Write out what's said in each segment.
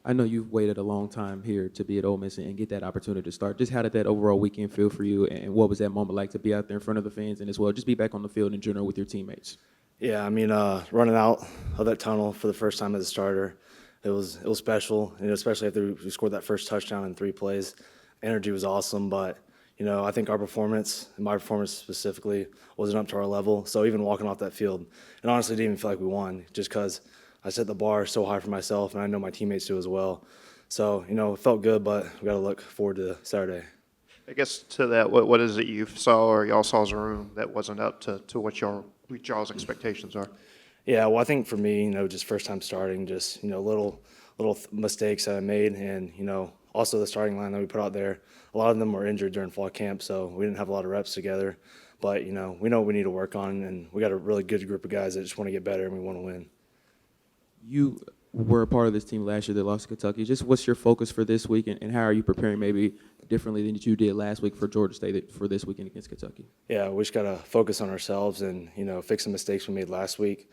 I know you've waited a long time here to be at Ole Miss and get that opportunity to start. Just how did that overall weekend feel for you, and what was that moment like to be out there in front of the fans and as well just be back on the field in general with your teammates? Yeah, I mean, running out of that tunnel for the first time as a starter, it was special, and especially after we scored that first touchdown in 3 plays. Energy was awesome, but I think our performance, and my performance specifically, wasn't up to our level. So even walking off that field, and honestly, didn't even feel like we won, just because I set the bar so high for myself, and I know my teammates do as well. So it felt good, but we got to look forward to Saturday. I guess to that, what is it you saw or y'all saw as a room that wasn't up to what y'all's expectations are? Yeah, well, I think for me, just first time starting, just little mistakes that I made, and also the starting line that we put out there. A lot of them were injured during fall camp, so we didn't have a lot of reps together. But we know what we need to work on, and we got a really good group of guys that just want to get better and we want to win. You were a part of this team last year that lost to Kentucky. Just what's your focus for this week, and how are you preparing maybe differently than you did last week for Georgia State for this weekend against Kentucky? Yeah, we just got to focus on ourselves and fix the mistakes we made last week.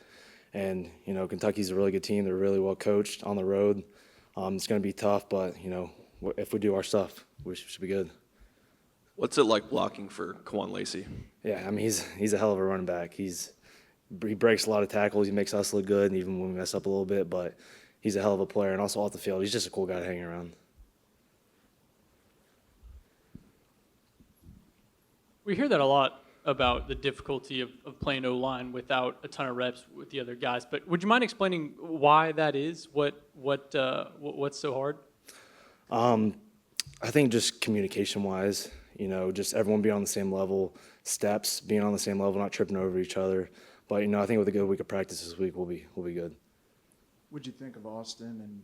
And Kentucky's a really good team. They're really well coached on the road. It's going to be tough, but if we do our stuff, we should be good. What's it like blocking for Kwan Lacey? Yeah, I mean he's a hell of a running back. He breaks a lot of tackles. He makes us look good, and even when we mess up a little bit. But he's a hell of a player, and also off the field, he's just a cool guy to hang around. We hear that a lot about the difficulty of playing O-line without a ton of reps with the other guys. But would you mind explaining why that is? What's so hard? I think just communication-wise, just everyone being on the same level, steps being on the same level, not tripping over each other. But I think with a good week of practice this week, we'll be good. What'd you think of Austin, and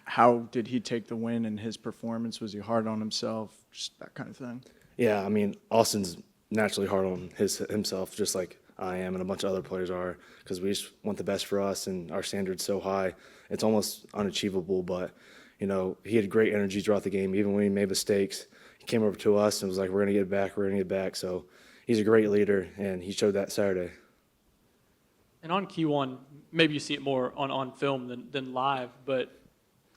how did he take the win in his performance? Was he hard on himself? Just that kind of thing. Yeah, I mean Austin's naturally hard on himself, just like I am and a bunch of other players are, because we just want the best for us, and our standard's so high, it's almost unachievable. But he had great energy throughout the game, even when he made mistakes. He came over to us and was like, "We're gonna get back. We're gonna get back." So he's a great leader, and he showed that Saturday. And on Q1, maybe you see it more on film than live, but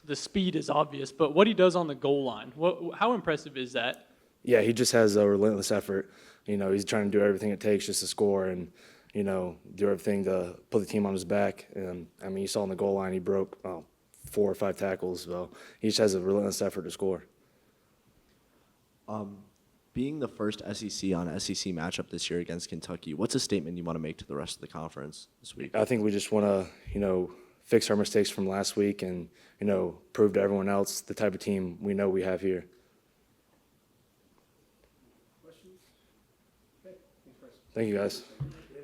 the speed is obvious. But what he does on the goal line, how impressive is that? Yeah, he just has a relentless effort. He's trying to do everything it takes just to score and, do everything to put the team on his back. And, I mean, you saw on the goal line he broke 4 or 5 tackles. So he just has a relentless effort to score. Being the first SEC on SEC matchup this year against Kentucky, what's a statement you want to make to the rest of the conference this week? I think we just want to, fix our mistakes from last week and, prove to everyone else the type of team we know we have here. Thank you, guys.